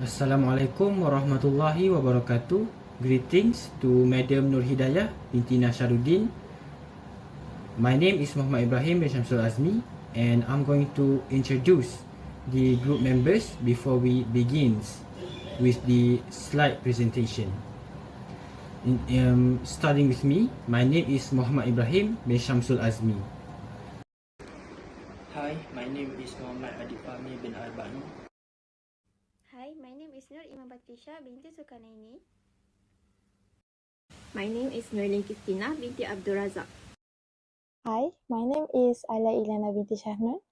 Assalamualaikum warahmatullahi wabarakatuh. Greetings to Madam Nur Hidayah binti Nasharuddin. My name is Muhammad Ibrahim bin Shamsul Azmi, and I'm going to introduce the group members before we begin with the slide presentation. Starting with me, my name is Muhammad Ibrahim bin Shamsul Azmi. Hi, my name is Muhammad Adib Fahmi bin Arba'in. Hi, my name is Nur Imam Batrisha binti Sukanaini. My name is Nurlin Kristina binti Abdul Razak. Hi, my name is Ala Ilana binti Shahnun.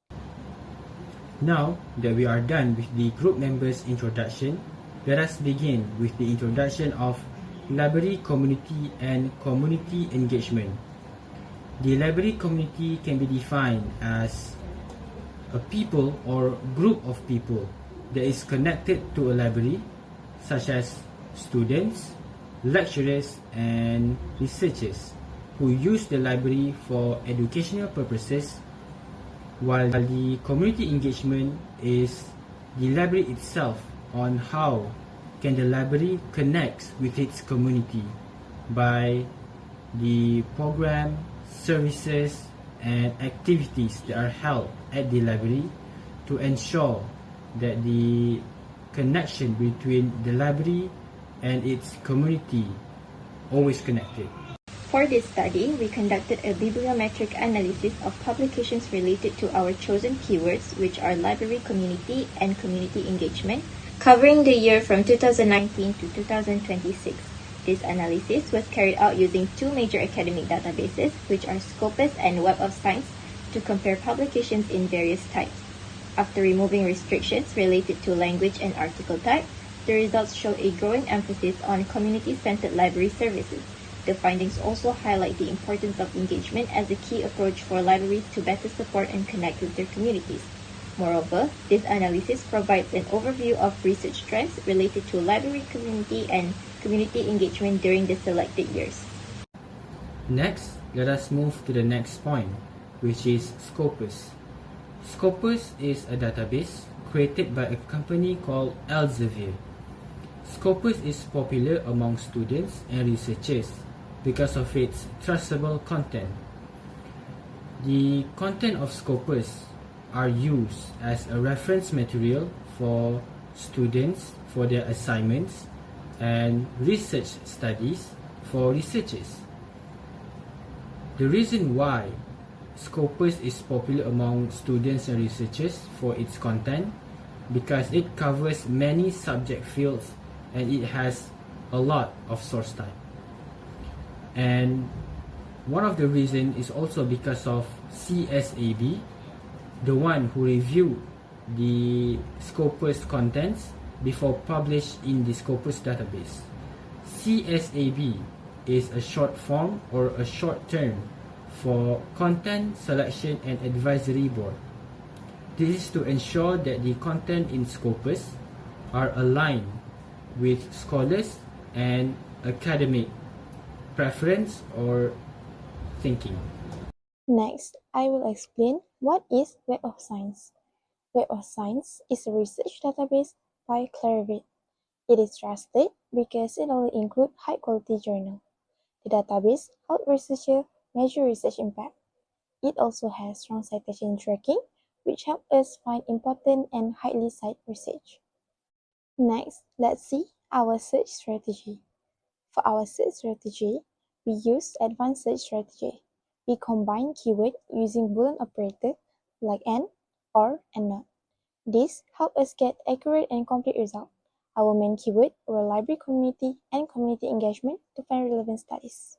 Now that we are done with the group members' introduction, let us begin with the introduction of library community and community engagement. The library community can be defined as a people or group of people that is connected to a library, such as students, lecturers, and researchers who use the library for educational purposes, while the community engagement is the library itself on how can the library connects with its community by the program, services, and activities that are held at the library to ensure that the connection between the library and its community always connected. For this study, we conducted a bibliometric analysis of publications related to our chosen keywords, which are library community and community engagement, covering the year from 2019 to 2026. This analysis was carried out using two major academic databases, which are Scopus and Web of Science, to compare publications in various types. After removing restrictions related to language and article type, the results show a growing emphasis on community-centered library services. The findings also highlight the importance of engagement as a key approach for libraries to better support and connect with their communities. Moreover, this analysis provides an overview of research trends related to library community and community engagement during the selected years. Next, let us move to the next point, which is Scopus. Scopus is a database created by a company called Elsevier. Scopus is popular among students and researchers because of its trustable content. The content of Scopus are used as a reference material for students for their assignments and research studies for researchers. The reason why Scopus is popular among students and researchers for its content because it covers many subject fields and it has a lot of source type. And one of the reasons is also because of CSAB, the one who reviewed the Scopus contents before published in the Scopus database. CSAB is a short form or a short term for Content Selection and Advisory Board. This is to ensure that the content in Scopus are aligned with scholars and academic preference or thinking. Next, I will explain what is Web of Science. Web of Science is a research database by Clarivate. It is trusted because it only includes high-quality journals. The database helps researchers measure research impact. It also has strong citation tracking, which helps us find important and highly cited research. Next, let's see our search strategy. For our search strategy, we use advanced search strategy. We combine keywords using Boolean operators like and, or, and not. This helps us get accurate and complete results. Our main keyword were library community and community engagement to find relevant studies.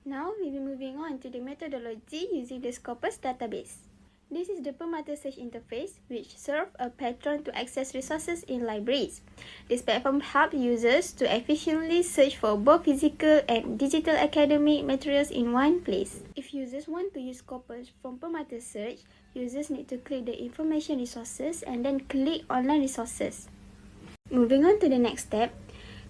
Now we will be moving on to the methodology using the Scopus database. This is the per-mata search interface, which serves a patron to access resources in libraries. This platform helps users to efficiently search for both physical and digital academic materials in one place. If users want to use Scopus from per-mata search, users need to click the information resources and then click online resources. Moving on to the next step,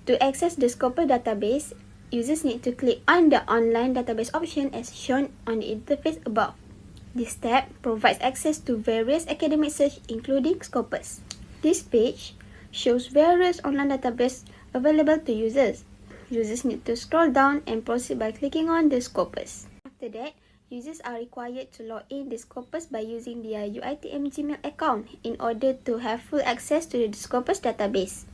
to access the Scopus database, users need to click on the online database option as shown on the interface above. This tab provides access to various academic search including Scopus. This page shows various online databases available to users. Users need to scroll down and proceed by clicking on the Scopus. After that, users are required to log in the Scopus by using their UiTM Gmail account in order to have full access to the Scopus database.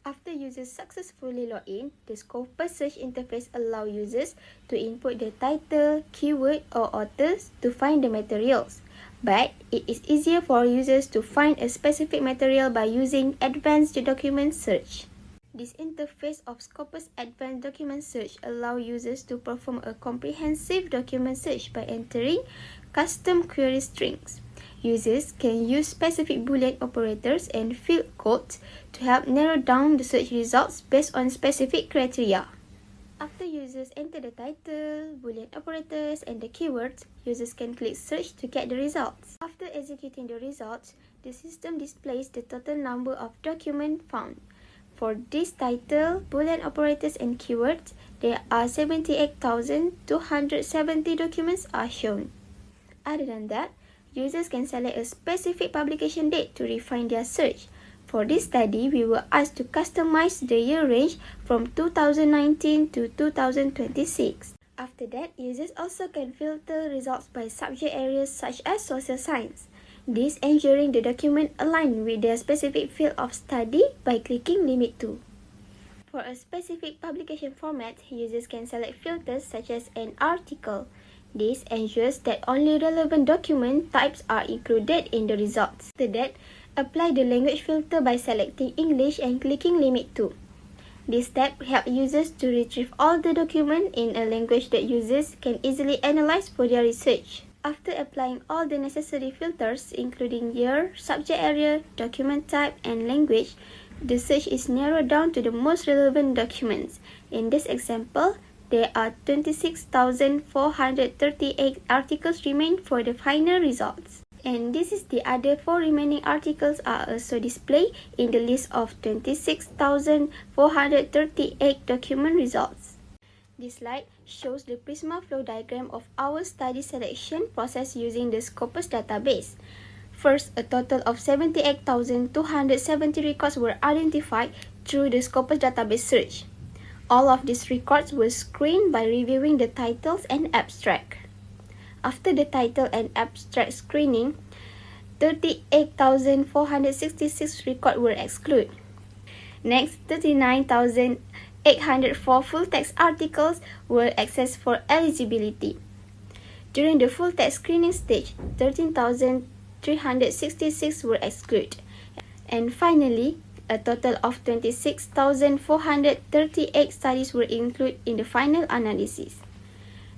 After users successfully log in, the Scopus search interface allows users to input the title, keyword, or authors to find the materials. But it is easier for users to find a specific material by using Advanced Document Search. This interface of Scopus Advanced Document Search allows users to perform a comprehensive document search by entering custom query strings. Users can use specific Boolean operators and field codes to help narrow down the search results based on specific criteria. After users enter the title, Boolean operators, and the keywords, users can click search to get the results. After executing the results, the system displays the total number of documents found. For this title, Boolean operators and keywords, there are 78,270 documents are shown. Other than that, users can select a specific publication date to refine their search. For this study, we were asked to customize the year range from 2019 to 2026. After that, users also can filter results by subject areas such as social science. This ensuring the document align with their specific field of study by clicking Limit To. For a specific publication format, users can select filters such as an article. This ensures that only relevant document types are included in the results. After that, apply the language filter by selecting English and clicking Limit To. This step helps users to retrieve all the documents in a language that users can easily analyze for their research. After applying all the necessary filters, including year, subject area, document type, and language, the search is narrowed down to the most relevant documents. In this example, there are 26,438 articles remain for the final results. And this is the other 4 remaining articles are also displayed in the list of 26,438 document results. This slide shows the Prisma flow diagram of our study selection process using the Scopus database. First, a total of 78,270 records were identified through the Scopus database search. All of these records were screened by reviewing the titles and abstract. After the title and abstract screening, 38,466 records were excluded. Next, 39,804 full-text articles were accessed for eligibility. During the full-text screening stage, 13,366 were excluded. And finally, a total of 26,438 studies were included in the final analysis.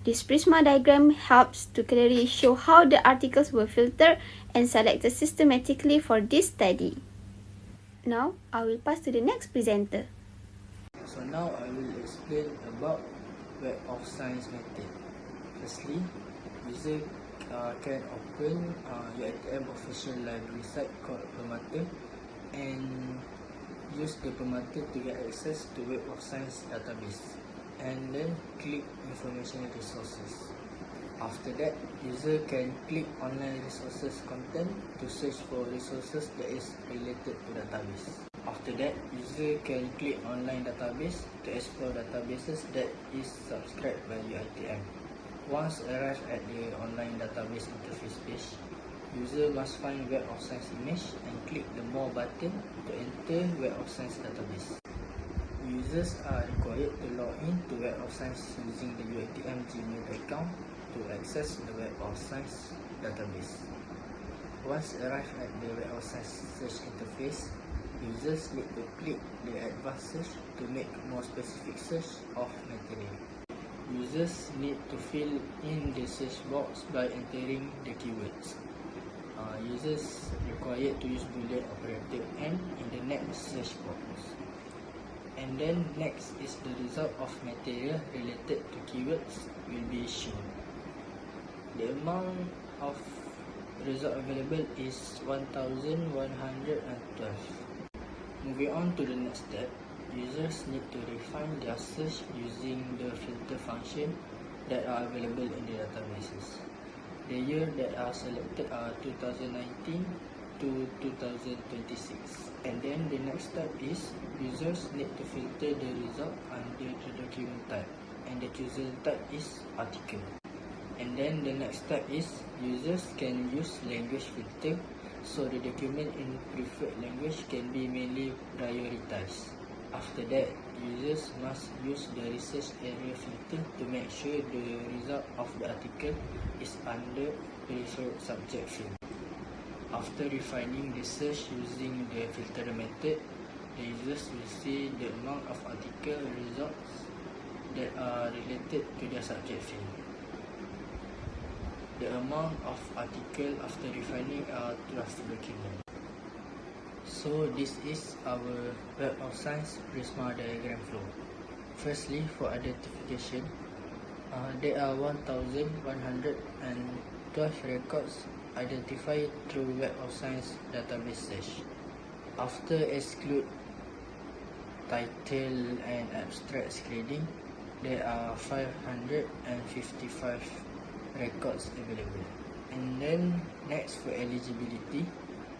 This Prisma diagram helps to clearly show how the articles were filtered and selected systematically for this study. Now, I will pass to the next presenter. So now I will explain about Web of Science method. Firstly, user can open UiTM official library site called Permata and use the Permata to get access to Web of Science database, and then click information resources. After that, user can click online resources content to search for resources that is related to database. After that, user can click online database to explore databases that is subscribed by UiTM. Once arrived at the online database interface page, user must find Web of Science image and click the More button to enter Web of Science database. Users are required to log in to Web of Science using the UiTM Gmail account to access the Web of Science database. Once arrived at the Web of Science search interface, users need to click the advanced search to make more specific search of material. Users need to fill in the search box by entering the keywords. Users required to use Boolean operator M in the next search box. And then next is the result of material related to keywords will be shown. The amount of result available is 1,112. Moving on to the next step, users need to refine their search using the filter function that are available in the databases. The year that are selected are 2019, to 2026. And then the next step is users need to filter the result under the document type, and the chosen type is article. And then the next step is users can use language filter, so the document in preferred language can be mainly prioritized. After that, users must use the research area filter to make sure the result of the article is under preferred subject field. After refining the search using the filter method, the users will see the amount of article results that are related to their subject field. The amount of article after refining are draft document. So this is our Web of Science Prisma diagram flow. Firstly, for identification, there are 1,112 records identified through Web of Science database search. After exclude title and abstract screening, there are 555 records available. And then next, for eligibility,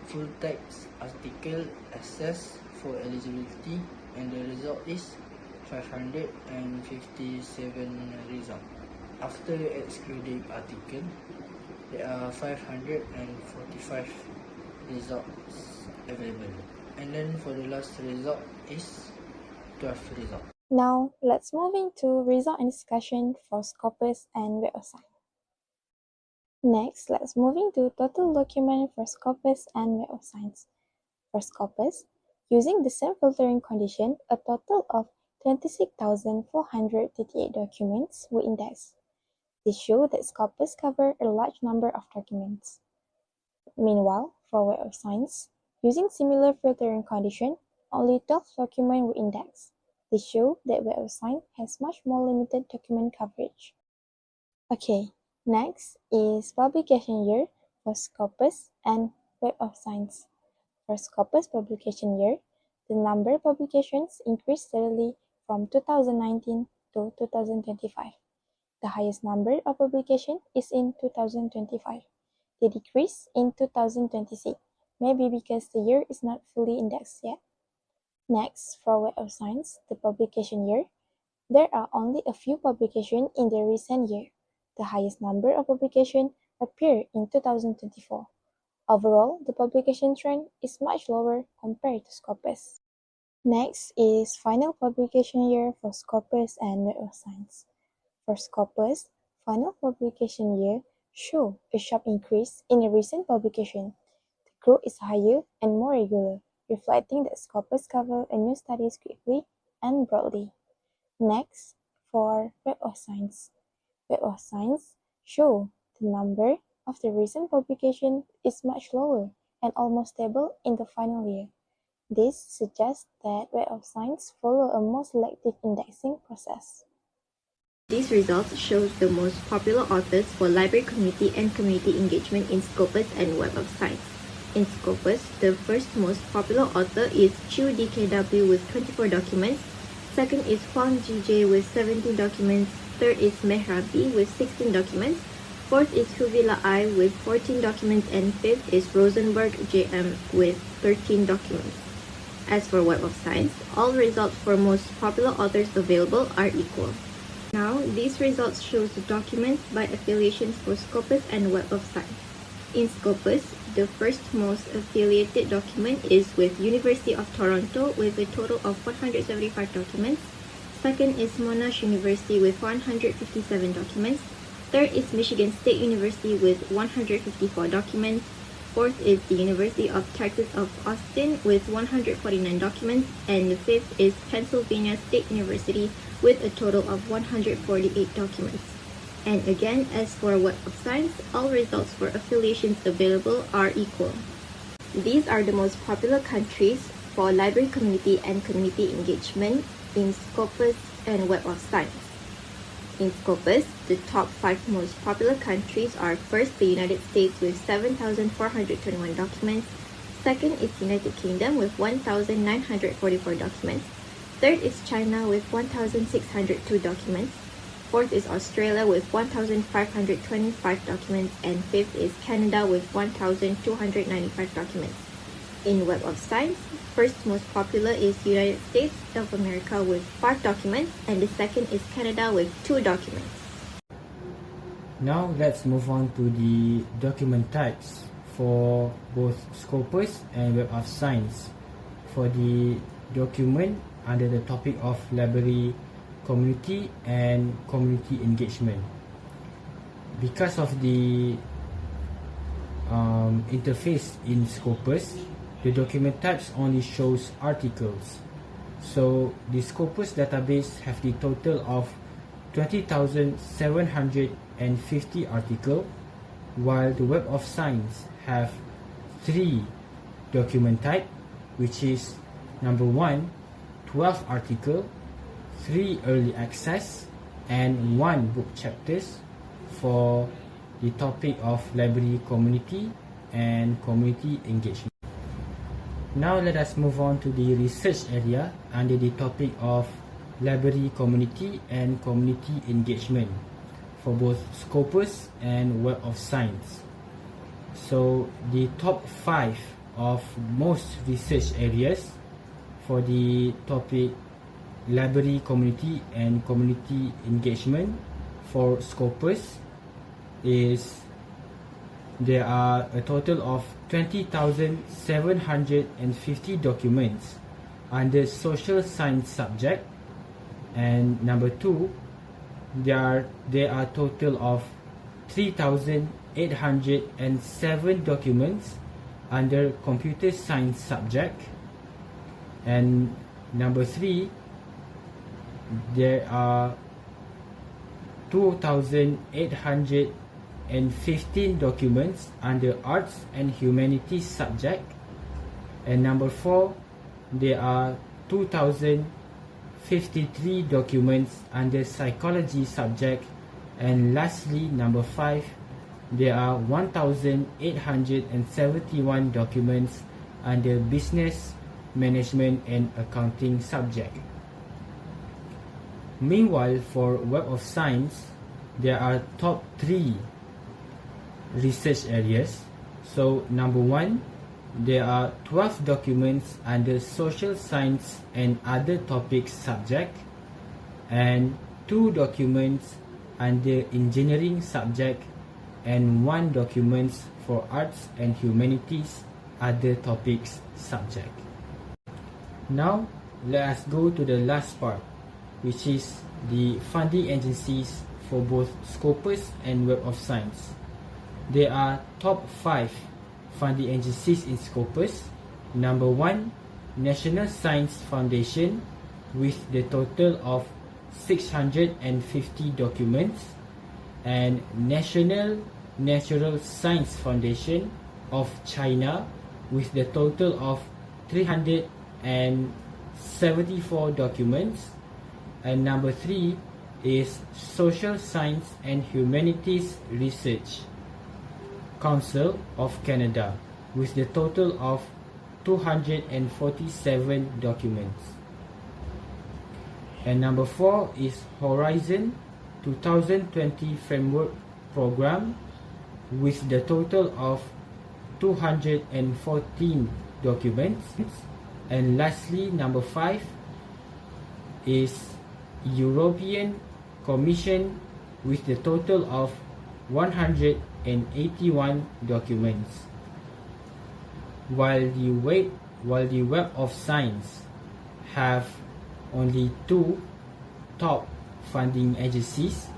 full text article assessed for eligibility, and the result is 557 result. After excluding article, there are 545 results available. And then for the last result is 12 result. Now, let's move into result and discussion for Scopus and Web of Science. Next, let's move into total document for Scopus and Web of Science. For Scopus, using the same filtering condition, a total of 26,438 documents were indexed. This shows that Scopus covers a large number of documents. Meanwhile, for Web of Science, using similar filtering condition, only 12 documents were indexed. This shows that Web of Science has much more limited document coverage. Okay, next is publication year for Scopus and Web of Science. For Scopus publication year, the number of publications increased steadily from 2019 to 2025. The highest number of publications is in 2025. The decrease in 2026, maybe because the year is not fully indexed yet. Next, for Web of Science, the publication year, there are only a few publications in the recent year. The highest number of publications appeared in 2024. Overall, the publication trend is much lower compared to Scopus. Next is final publication year for Scopus and Web of Science. For Scopus, final publication year show a sharp increase in the recent publication. The growth is higher and more regular, reflecting that Scopus covers a new studies quickly and broadly. Next, for Web of Science. Web of Science show the number of the recent publication is much lower and almost stable in the final year. This suggests that Web of Science follow a more selective indexing process. These results show the most popular authors for library community and community engagement in Scopus and Web of Science. In Scopus, the first most popular author is Chu DKW with 24 documents, second is Huang GJ with 17 documents, third is Mehrabi with 16 documents, fourth is Huvila I with 14 documents, and fifth is Rosenberg JM with 13 documents. As for Web of Science, all results for most popular authors available are equal. Now, these results show the documents by affiliations for Scopus and Web of Science. In Scopus, the first most affiliated document is with University of Toronto with a total of 175 documents. Second is Monash University with 157 documents. Third is Michigan State University with 154 documents. Fourth is the University of Texas of Austin with 149 documents. And the fifth is Pennsylvania State University with a total of 148 documents. And again, as for Web of Science, all results for affiliations available are equal. These are the most popular countries for library community and community engagement in Scopus and Web of Science. In Scopus, the top 5 most popular countries are first the United States with 7,421 documents, second is United Kingdom with 1,944 documents, third is China with 1,602 documents, fourth is Australia with 1,525 documents, and fifth is Canada with 1,295 documents. In Web of Science, first most popular is United States of America with 5 documents, and the second is Canada with 2 documents. Now let's move on to the document types for both Scopus and Web of Science. For the document under the topic of library community and community engagement. Because of the interface in Scopus, the document types only shows articles. So the Scopus database have the total of 20,750 articles, while the Web of Science have 3 document type, which is number 1, 12 article, 3 early access, and 1 book chapters for the topic of library community and community engagement. Now let us move on to the research area under the topic of library community and community engagement for both Scopus and Web of Science. So the top 5 of most research areas for the topic library community and community engagement for Scopus is there are a total of 20,750 documents under social science subject, and number 2, there are total of 3,807 documents under computer science subject, and number 3, there are 2,815 documents under arts and humanities subject, and number 4, there are 2,053 documents under psychology subject, and lastly number 5, there are 1,871 documents under business management and accounting subject. Meanwhile, for Web of Science, there are top 3 research areas. So number 1, there are 12 documents under social science and other topics subject, and 2 documents under engineering subject, and 1 documents for arts and humanities other topics subject. Now let us go to the last part, which is the funding agencies for both Scopus and Web of Science. There are top 5 funding agencies in Scopus. Number 1, National Science Foundation with the total of 650 documents, and National Natural Science Foundation of China with the total of 374 documents, and number 3 is Social Science and Humanities Research Council of Canada with the total of 247 documents, and number 4 is Horizon 2020 Framework Program with the total of 214 documents, and lastly number 5 is European Commission with the total of 181 documents. While the Web of Science have only 2 top funding agencies,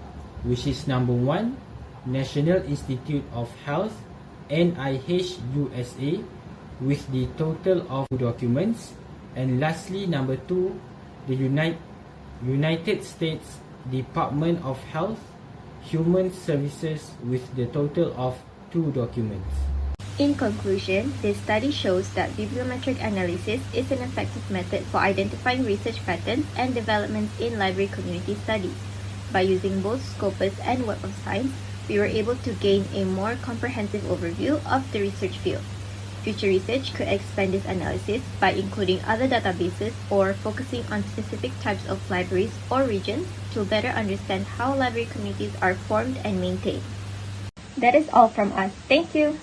which is number 1, National Institute of Health, NIH USA, with the total of documents, and lastly number 2, the United States Department of Health, Human Services with the total of 2 documents. In conclusion, this study shows that bibliometric analysis is an effective method for identifying research patterns and developments in library community studies. By using both Scopus and Web of Science, we were able to gain a more comprehensive overview of the research field. Future research could expand this analysis by including other databases or focusing on specific types of libraries or regions to better understand how library communities are formed and maintained. That is all from us. Thank you!